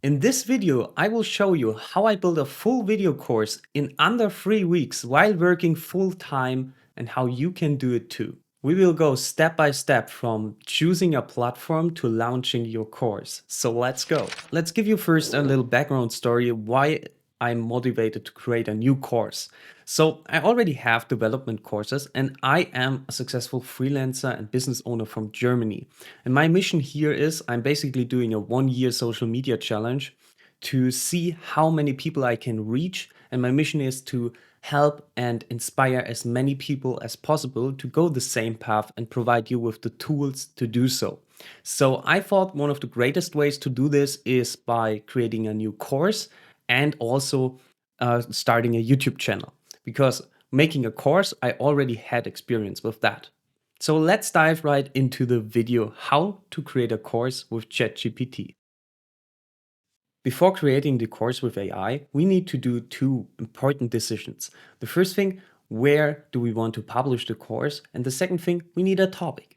In this video, I will show you how I build a full video course in under 3 weeks while working full time and how you can do it too. We will go step by step from choosing a platform to launching your course. So let's go. Let's give you first a little background story why I'm motivated to create a new course. So I already have development courses and I am a successful freelancer and business owner from Germany. And my mission here is I'm basically doing a 1 year social media challenge to see how many people I can reach. And my mission is to help and inspire as many people as possible to go the same path and provide you with the tools to do so. So I thought one of the greatest ways to do this is by creating a new course and also starting a YouTube channel, because making a course, I already had experience with that. So let's dive right into the video how to create a course with ChatGPT. Before creating the course with AI, we need to do two important decisions. The first thing, where do we want to publish the course? And the second thing, we need a topic.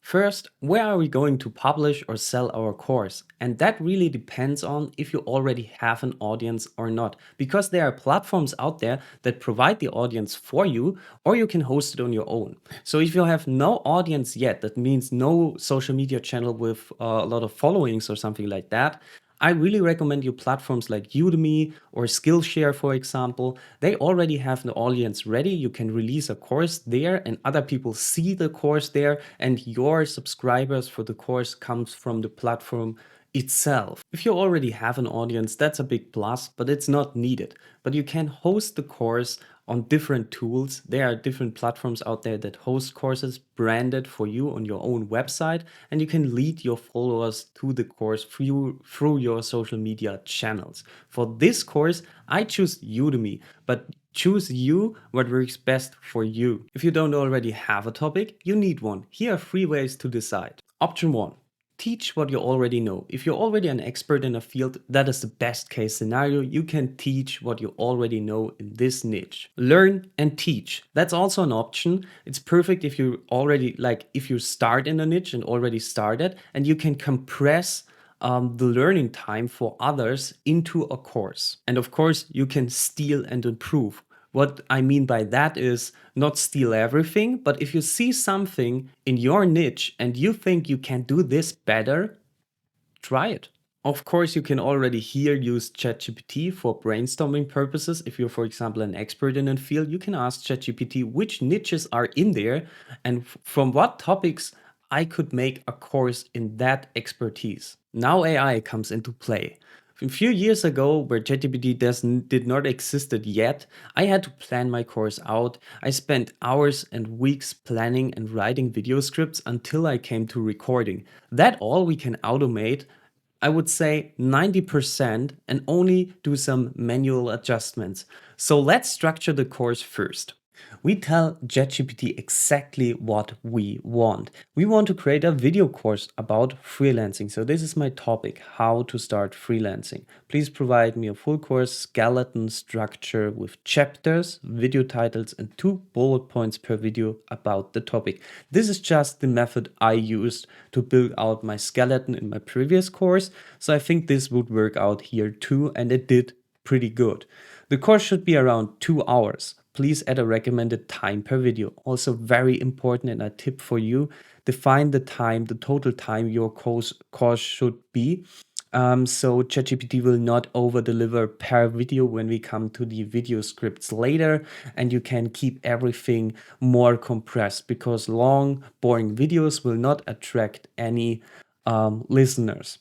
First, where are we going to publish or sell our course? And that really depends on if you already have an audience or not, because there are platforms out there that provide the audience for you, or you can host it on your own. So if you have no audience yet, that means no social media channel with a lot of followings or something like that, I really recommend you platforms like Udemy or Skillshare, for example. They already have an audience ready. You can release a course there and other people see the course there, and your subscribers for the course comes from the platform itself. If you already have an audience, that's a big plus, but it's not needed. But you can host the course on different tools. There are different platforms out there that host courses branded for you on your own website, and you can lead your followers to the course through your social media channels. For this course, I choose Udemy, but choose you what works best for you. If you don't already have a topic, you need one. Here are 3 ways to decide. Option 1. Teach what you already know. If you're already an expert in a field, that is the best case scenario. You can teach what you already know in this niche. Learn and teach. That's also an option. It's perfect if you already, if you start in a niche and already started, and you can compress the learning time for others into a course. And of course, you can steal and improve. What I mean by that is not steal everything, but if you see something in your niche and you think you can do this better, try it. Of course, you can already here use ChatGPT for brainstorming purposes. If you're, for example, an expert in a field, you can ask ChatGPT which niches are in there and from what topics I could make a course in that expertise. Now AI comes into play. A few years ago, where ChatGPT did not existed yet, I had to plan my course out. I spent hours and weeks planning and writing video scripts until I came to recording. That all we can automate, I would say 90%, and only do some manual adjustments. So let's structure the course first. We tell ChatGPT exactly what we want. We want to create a video course about freelancing. So this is my topic, how to start freelancing. Please provide me a full course skeleton structure with chapters, video titles, and 2 bullet points per video about the topic. This is just the method I used to build out my skeleton in my previous course. So I think this would work out here too, and it did pretty good. The course should be around 2 hours. Please add a recommended time per video. Also very important, and a tip for you, define the time, the total time your course should be. So ChatGPT will not over deliver per video when we come to the video scripts later, and you can keep everything more compressed, because long, boring videos will not attract any listeners.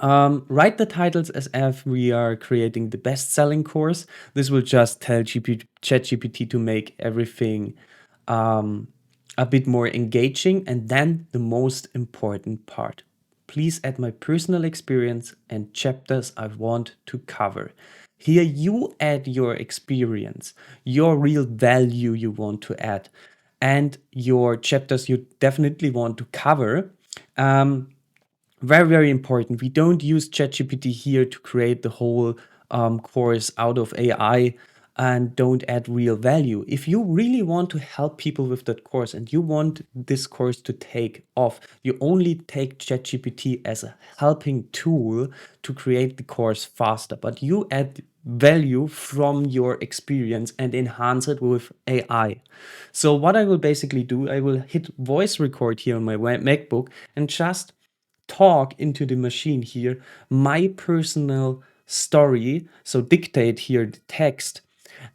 Write the titles as if we are creating the best-selling course. This will just tell ChatGPT to make everything a bit more engaging. And then the most important part. Please add my personal experience and chapters I want to cover. Here you add your experience, your real value you want to add, and your chapters you definitely want to cover. Very, very important. We don't use ChatGPT here to create the whole course out of AI. and don't add real value. If you really want to help people with that course and you want this course to take off, you only take ChatGPT as a helping tool to create the course faster, but you add value from your experience and enhance it with AI. So what I will basically do, I will hit voice record here on my MacBook and just talk into the machine here my personal story. So dictate here the text.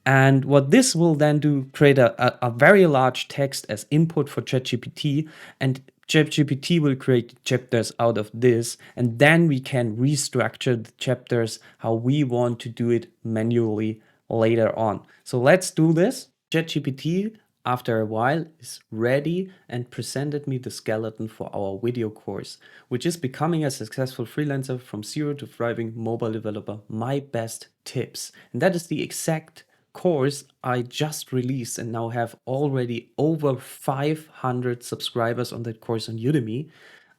And what this will then do, create a very large text as input for ChatGPT, and ChatGPT will create chapters out of this, and then we can restructure the chapters how we want to do it manually later on. So let's do this. ChatGPT, after a while, is ready and presented me the skeleton for our video course, which is Becoming a Successful Freelancer from Zero to Thriving Mobile Developer, My Best Tips. And that is the exact course I just released and now have already over 500 subscribers on that course on Udemy.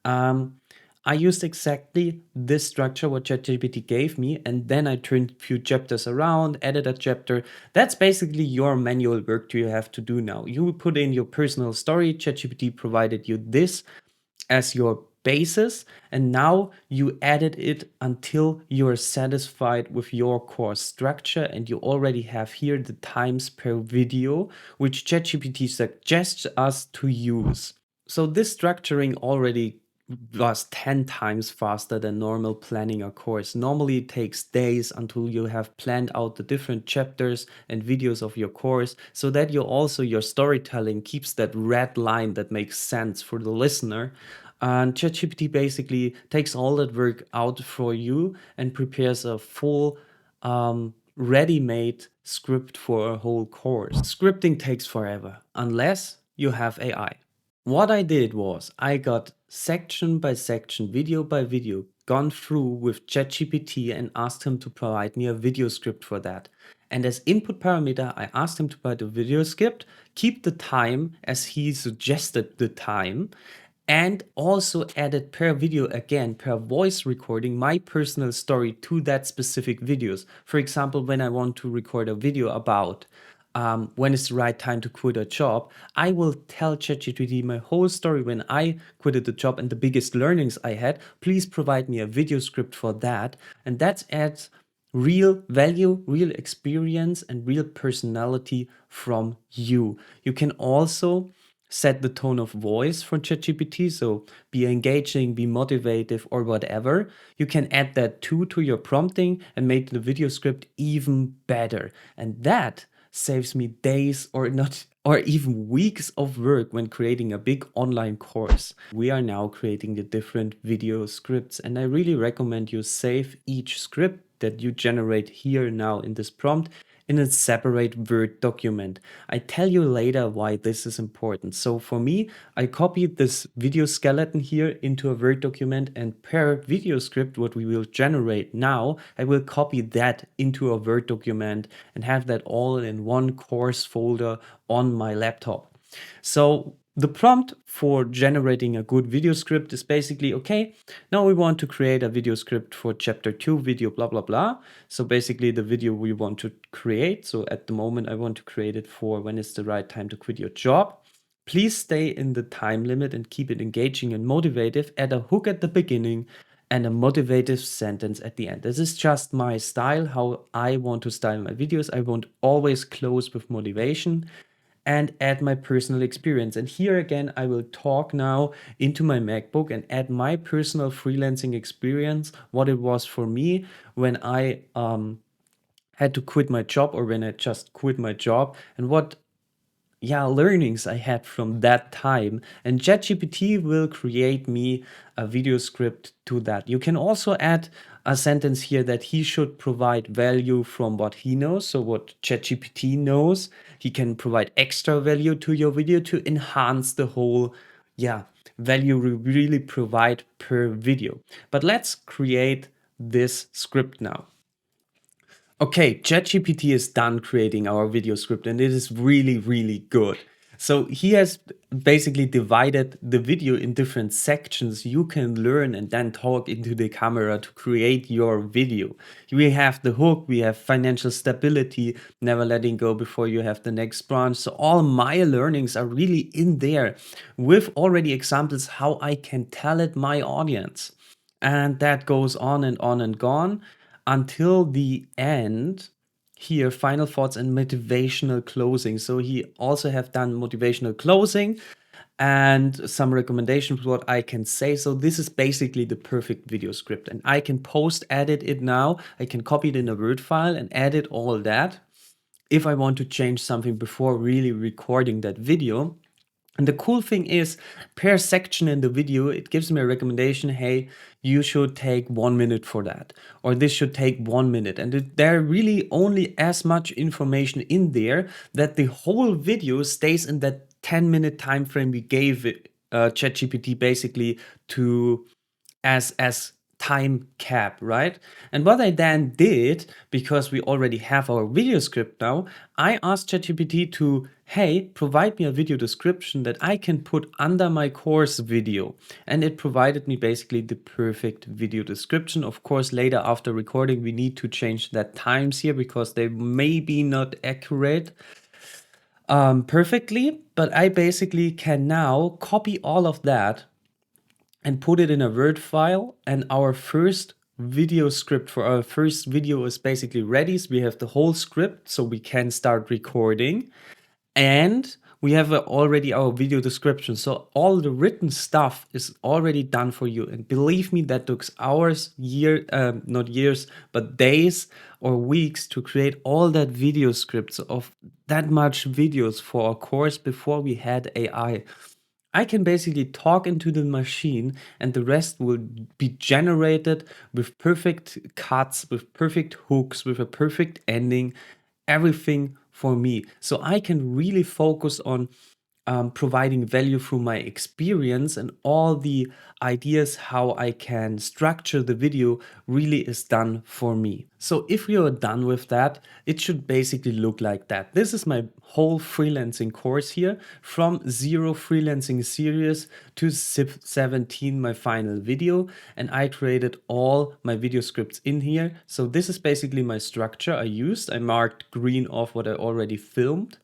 I used exactly this structure what ChatGPT gave me, and then I turned a few chapters around, added a chapter. That's basically your manual work you have to do now. You put in your personal story, ChatGPT provided you this as your basis, and now you edit it until you're satisfied with your course structure, and you already have here the times per video which ChatGPT suggests us to use. So this structuring already was 10 times faster than normal planning a course. Normally it takes days until you have planned out the different chapters and videos of your course, so that you also your storytelling keeps that red line that makes sense for the listener. And ChatGPT basically takes all that work out for you and prepares a full ready-made script for a whole course. Scripting takes forever unless you have AI. What I did was I got section by section, video by video, gone through with ChatGPT and asked him to provide me a video script for that. And as input parameter, I asked him to provide a video script, keep the time as he suggested the time, and also added per video again, per voice recording, my personal story to that specific videos. For example, when I want to record a video about when is the right time to quit a job, I will tell ChatGPT my whole story when I quitted the job and the biggest learnings I had. Please provide me a video script for that. And that adds real value, real experience, and real personality from you. You can also set the tone of voice for ChatGPT, so be engaging, be motivative, or whatever. You can add that too to your prompting and make the video script even better. And that saves me days or not or even weeks of work when creating a big online course. We are now creating the different video scripts, and I really recommend you save each script that you generate here now in this prompt in a separate Word document. I tell you later why this is important. So for me, I copied this video skeleton here into a Word document, and per video script, what we will generate now, I will copy that into a Word document and have that all in one course folder on my laptop. So the prompt for generating a good video script is basically, okay, now we want to create a video script for chapter 2 video blah blah blah. So basically the video we want to create. So at the moment I want to create it for when it's the right time to quit your job. Please stay in the time limit and keep it engaging and motivative. Add a hook at the beginning and a motivative sentence at the end. This is just my style, how I want to style my videos. I want always close with motivation and add my personal experience. And here again, I will talk now into my MacBook and add my personal freelancing experience, what it was for me when I had to quit my job or when I just quit my job, and what learnings I had from that time. And ChatGPT will create me a video script to that. You can also add a sentence here that he should provide value from what he knows. So what ChatGPT knows, he can provide extra value to your video to enhance the whole value we really provide per video. But let's create this script now. Okay, ChatGPT is done creating our video script and it is really, really good. So he has basically divided the video in different sections you can learn and then talk into the camera to create your video. We have the hook, we have financial stability, never letting go before you have the next branch. So all my learnings are really in there with already examples how I can tell it my audience. And that goes on and on and on until the end. Here, final thoughts and motivational closing. So he also have done motivational closing and some recommendations what I can say. So this is basically the perfect video script, and I can post edit it now. I can copy it in a Word file and edit all that if I want to change something before really recording that video. And the cool thing is, per section in the video, it gives me a recommendation. Hey, you should take 1 minute for that, or this should take 1 minute. And there are really only as much information in there that the whole video stays in that 10-minute time frame we gave it, ChatGPT basically to as time cap, right? And what I then did, because we already have our video script now, I asked ChatGPT to, hey, provide me a video description that I can put under my course video. And it provided me basically the perfect video description. Of course, later after recording, we need to change that times here because they may be not accurate perfectly, but I basically can now copy all of that and put it in a Word file. And our first video script for our first video is basically ready. So we have the whole script, so we can start recording. And we have already our video description. So all the written stuff is already done for you. And believe me, that took hours, not years, but days or weeks to create all that video scripts of that much videos for our course before we had AI. I can basically talk into the machine and the rest will be generated with perfect cuts, with perfect hooks, with a perfect ending, everything for me. So I can really focus on providing value through my experience, and all the ideas how I can structure the video really is done for me. So if you're done with that, it should basically look like that. This is my whole freelancing course here, from 0 freelancing series to 17, my final video. And I created all my video scripts in here. So this is basically my structure I used. I marked green off what I already filmed.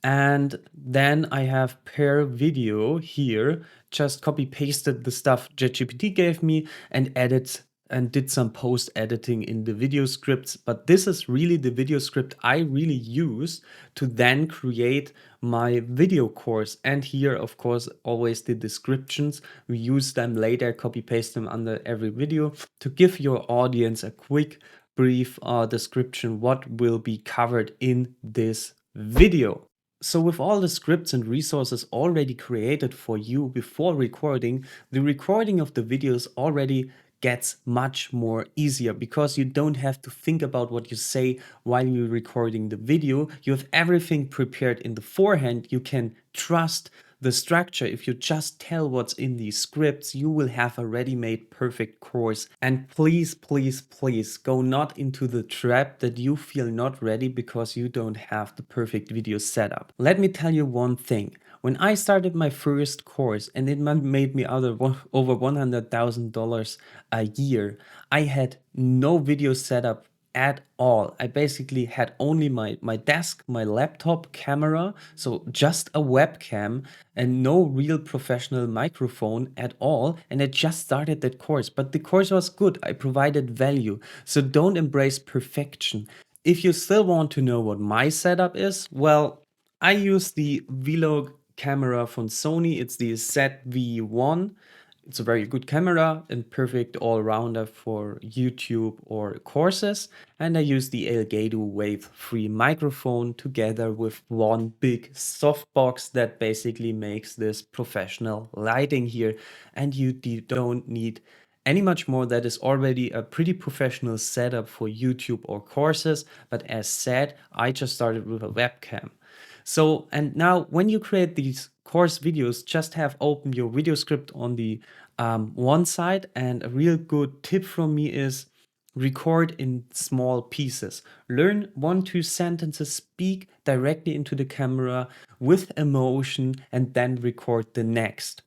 And then I have per video here, just copy pasted the stuff ChatGPT gave me and edit and did some post editing in the video scripts. But this is really the video script I really use to then create my video course. And here, of course, always the descriptions. We use them later, copy paste them under every video to give your audience a quick, brief description what will be covered in this video. So with all the scripts and resources already created for you before recording, the recording of the videos already gets much more easier because you don't have to think about what you say while you're recording the video. You have everything prepared in the forehand. You can trust the structure. If you just tell what's in these scripts, you will have a ready-made perfect course. And please, please, please go not into the trap that you feel not ready because you don't have the perfect video setup. Let me tell you one thing. When I started my first course and it made me over $100,000 a year, I had no video setup at all. I basically had only my desk, my laptop camera, so just a webcam and no real professional microphone at all. And I just started that course, but the course was good. I provided value. So don't embrace perfection. If you still want to know what my setup is, well, I use the Vlog camera from Sony. It's the ZV-1. It's a very good camera and perfect all-rounder for YouTube or courses. And I use the Elgato Wave 3 microphone together with one big softbox that basically makes this professional lighting here. And you don't need any much more. That is already a pretty professional setup for YouTube or courses. But as said, I just started with a webcam. So, and now when you create these course videos, just have open your video script on the one side. And a real good tip from me is record in small pieces. Learn 1, 2 sentences, speak directly into the camera with emotion, and then record the next.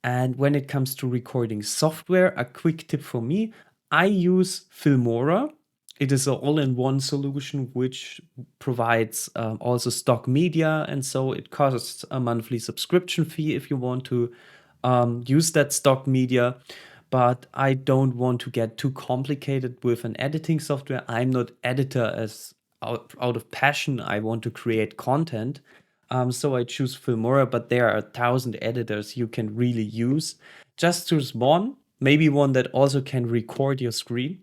And when it comes to recording software, a quick tip for me, I use Filmora. It is an all-in-one solution which provides also stock media, and so it costs a monthly subscription fee if you want to use that stock media. But I don't want to get too complicated with an editing software. I'm not editor as out of passion. I want to create content. So I choose Filmora, but there are 1,000 editors you can really use. Just choose one, maybe one that also can record your screen,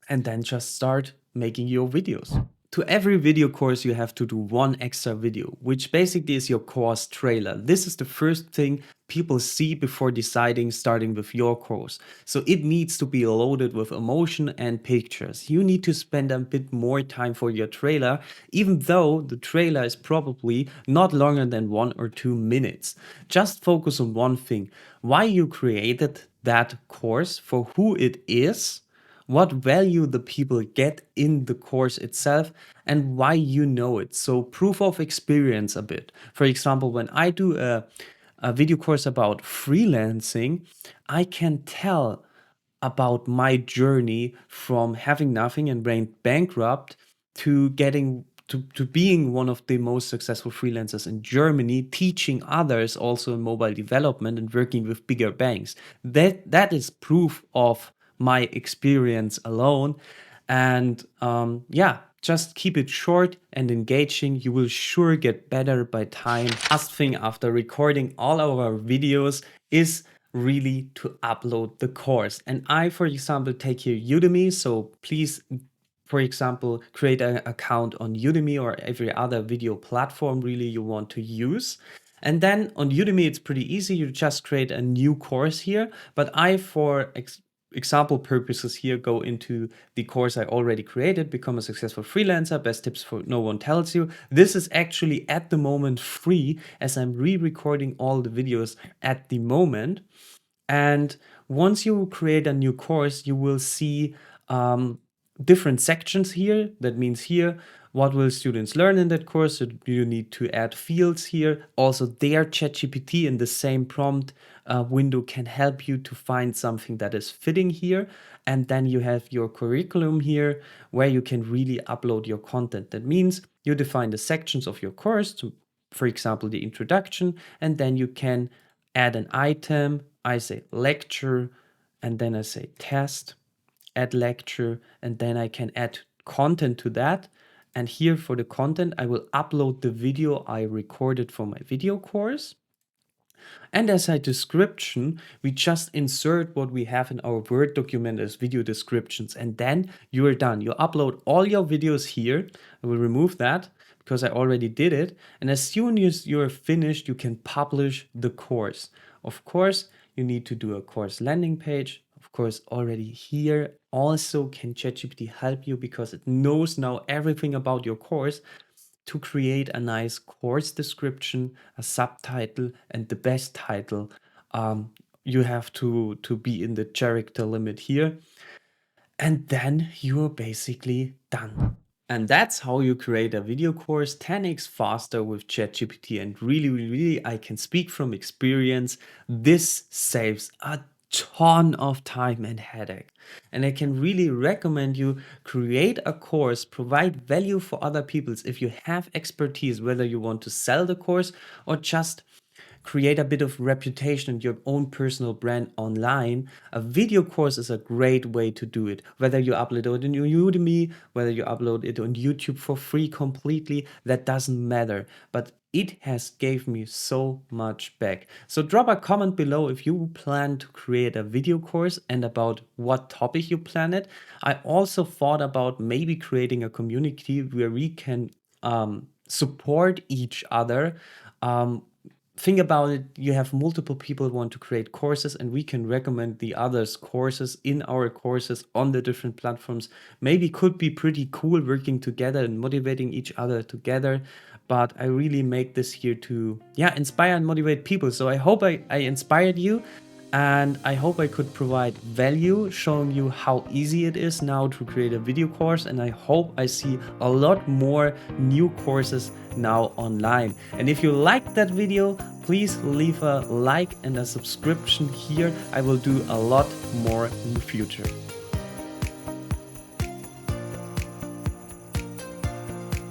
and then just start making your videos. To every video course, you have to do one extra video, which basically is your course trailer. This is the first thing people see before deciding starting with your course. So it needs to be loaded with emotion and pictures. You need to spend a bit more time for your trailer, even though the trailer is probably not longer than 1 or 2 minutes. Just focus on one thing: why you created that course, for who it is, what value the people get in the course itself, and why you know it. So proof of experience a bit. For example, when I do a video course about freelancing, I can tell about my journey from having nothing and being bankrupt to getting to being one of the most successful freelancers in Germany, teaching others also in mobile development and working with bigger banks. That is proof of my experience alone. And yeah, just keep it short and engaging. You will sure get better by time. Last thing after recording all of our videos is really to upload the course. And I, for example, take here Udemy. So please, for example, create an account on Udemy or every other video platform really you want to use. And then on Udemy, it's pretty easy. You just create a new course here. But I, for example purposes here, go into the course I already created, Become a Successful Freelancer, Best Tips for No One Tells You. This is actually at the moment free, as I'm re-recording all the videos at the moment. And once you create a new course, you will see different sections here. That means here, what will students learn in that course? So you need to add fields here. Also, their ChatGPT in the same prompt window can help you to find something that is fitting here. And then you have your curriculum here, where you can really upload your content. That means you define the sections of your course, to, for example, the introduction, and then you can add an item. I say lecture, and then I say test, add lecture, and then I can add content to that. And here for the content, I will upload the video I recorded for my video course. And as a description, we just insert what we have in our Word document as video descriptions, and then you are done. You upload all your videos here. I will remove that because I already did it. And as soon as you're finished, you can publish the course. Of course, you need to do a course landing page. Of course, already here also can ChatGPT help you because it knows now everything about your course to create a nice course description, a subtitle, and the best title. You have to be in the character limit here, and then you're basically done. And that's how you create a video course 10x faster with ChatGPT. And really, really, I can speak from experience. This saves a ton of time and headache. And I can really recommend you create a course, provide value for other people. If you have expertise, whether you want to sell the course or just create a bit of reputation and your own personal brand online, a video course is a great way to do it. Whether you upload it on Udemy, whether you upload it on YouTube for free completely, that doesn't matter. But it has gave me so much back. So drop a comment below if you plan to create a video course and about what topic you plan it. I also thought about maybe creating a community where we can support each other. Think about it, you have multiple people who want to create courses, and we can recommend the others courses in our courses on the different platforms. Maybe could be pretty cool working together and motivating each other together. But I really make this here to inspire and motivate people. So I hope I inspired you. And I hope I could provide value, showing you how easy it is now to create a video course. And I hope I see a lot more new courses now online. And if you liked that video, please leave a like and a subscription here. I will do a lot more in the future.